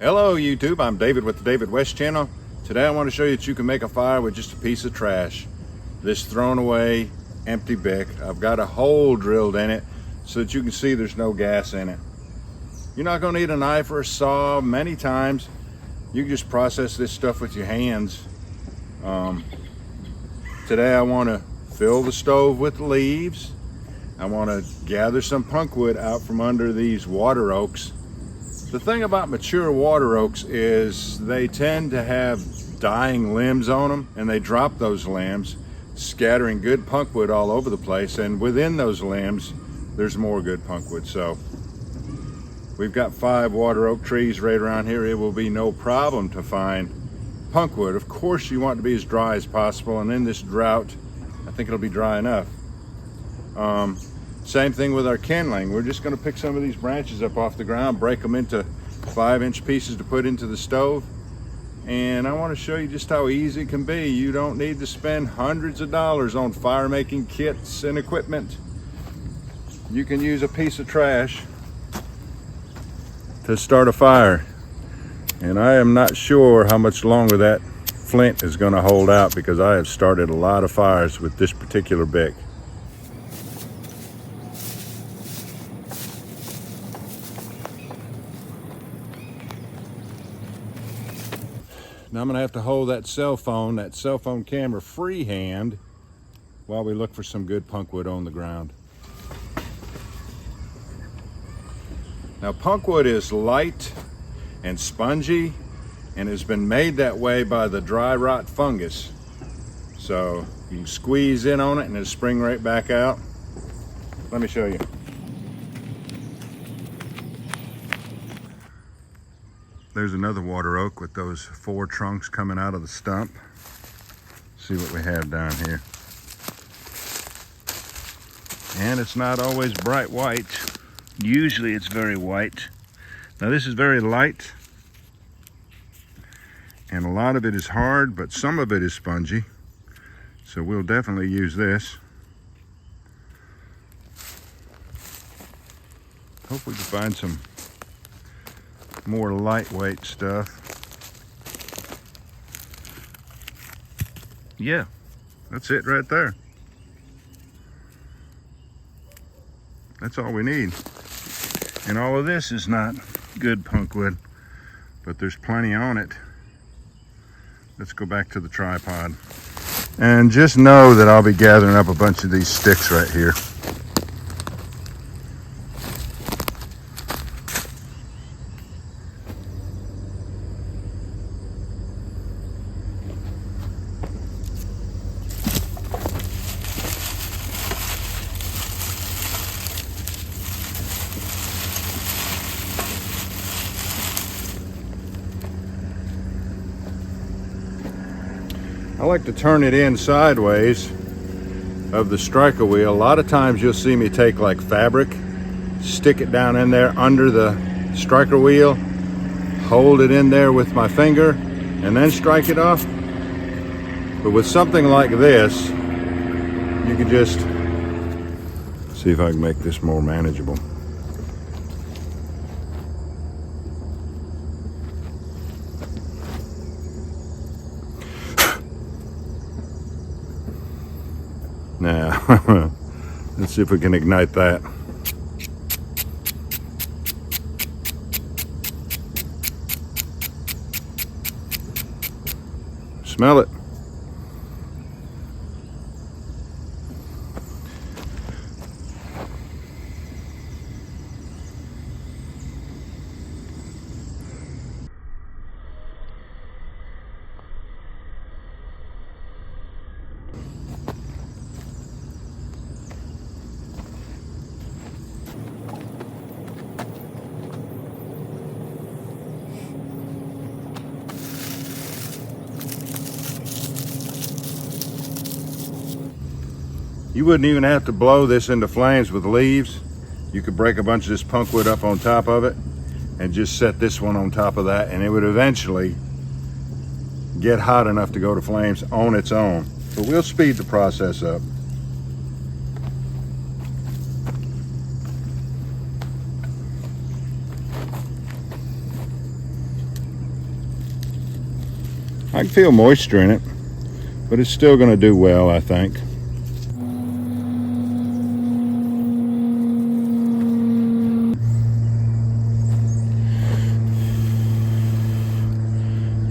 Hello YouTube, I'm David with the David West channel. Today I want to show you that you can make a fire with just a piece of trash. This thrown away empty BIC. I've got a hole drilled in it so that you can see there's no gas in it. You're not going to need a knife or a saw many times. You can just process this stuff with your hands. Today I want to fill the stove with leaves. I want to gather some punk wood out from under these water oaks. The thing about mature water oaks is they tend to have dying limbs on them, and they drop those limbs, scattering good punk wood all over the place, and within those limbs there's more good punk wood. So we've got 5 water oak trees right around here. It will be no problem to find punk wood. Of course you want it to be as dry as possible, and in this drought I think it'll be dry enough. Same thing with our kindling. We're just going to pick some of these branches up off the ground, break them into 5-inch pieces to put into the stove, and I want to show you just how easy it can be. You don't need to spend hundreds of dollars on fire making kits and equipment. You can use a piece of trash to start a fire, and I am not sure how much longer that flint is going to hold out, because I have started a lot of fires with this particular BIC. Now I'm going to have to hold that cell phone camera freehand while we look for some good punk wood on the ground. Now punk wood is light and spongy and has been made that way by the dry rot fungus. So you can squeeze in on it and it'll spring right back out. Let me show you. There's another water oak with those 4 trunks coming out of the stump. See what we have down here. And it's not always bright white. Usually it's very white. Now this is very light, and a lot of it is hard, but some of it is spongy. So we'll definitely use this. Hope we can find some more lightweight stuff. Yeah, that's it right there. That's all we need. And all of this is not good punk wood, but there's plenty on it. Let's go back to the tripod. And just know that I'll be gathering up a bunch of these sticks right here. I like to turn it in sideways of the striker wheel. A lot of times you'll see me take like fabric, stick it down in there under the striker wheel, hold it in there with my finger, and then strike it off. But with something like this, you can just see if I can make this more manageable. Now, let's see if we can ignite that. Smell it. You wouldn't even have to blow this into flames with leaves. You could break a bunch of this punk wood up on top of it and just set this one on top of that, and it would eventually get hot enough to go to flames on its own. But we'll speed the process up. I can feel moisture in it, but it's still going to do well, I think.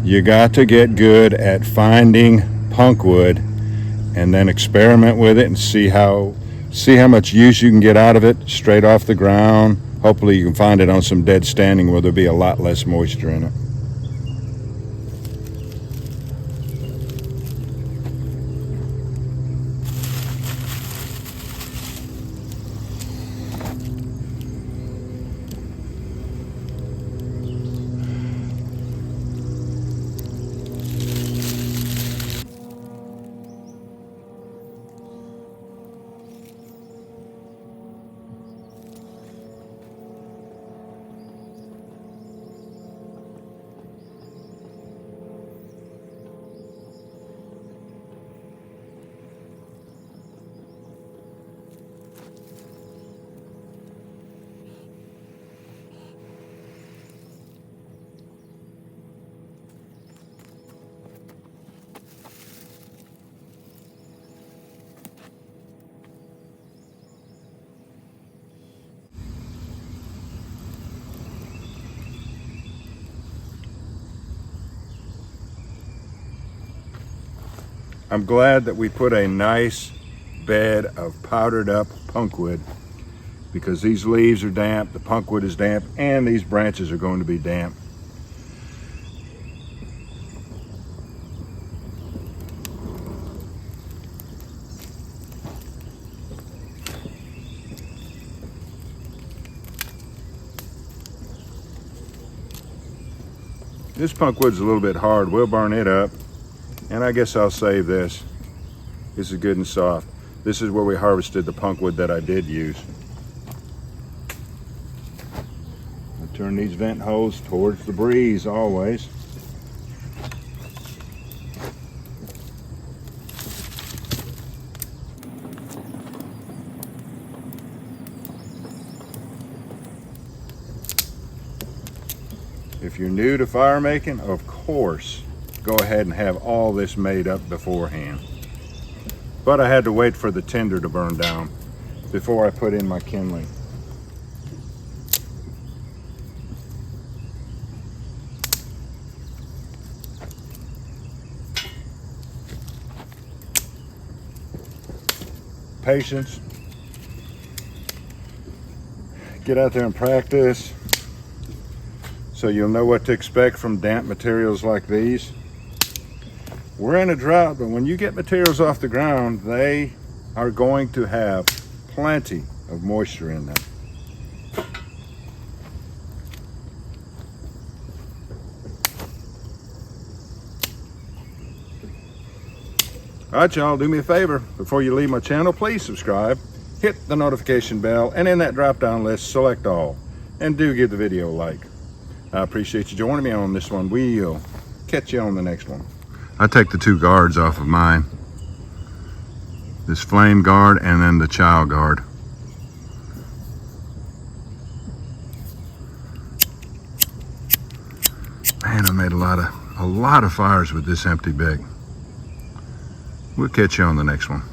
You got to get good at finding punkwood and then experiment with it and see how much use you can get out of it straight off the ground. Hopefully you can find it on some dead standing where there'll be a lot less moisture in it. I'm glad that we put a nice bed of powdered up punkwood, because these leaves are damp, the punkwood is damp, and these branches are going to be damp. This punkwood's a little bit hard. We'll burn it up. And I guess I'll save this. This is good and soft. This is where we harvested the punkwood that I did use. I'll turn these vent holes towards the breeze always. If you're new to fire making, of course, go ahead and have all this made up beforehand. But I had to wait for the tinder to burn down before I put in my kindling. Patience. Get out there and practice so you'll know what to expect from damp materials like these. We're in a drought, but when you get materials off the ground, they are going to have plenty of moisture in them. All right, y'all, do me a favor. Before you leave my channel, please subscribe, hit the notification bell, and in that drop-down list, select all. And do give the video a like. I appreciate you joining me on this one. We'll catch you on the next one. I take the two guards off of mine. This flame guard and then the child guard. Man, I made a lot of fires with this Empty BIC. We'll catch you on the next one.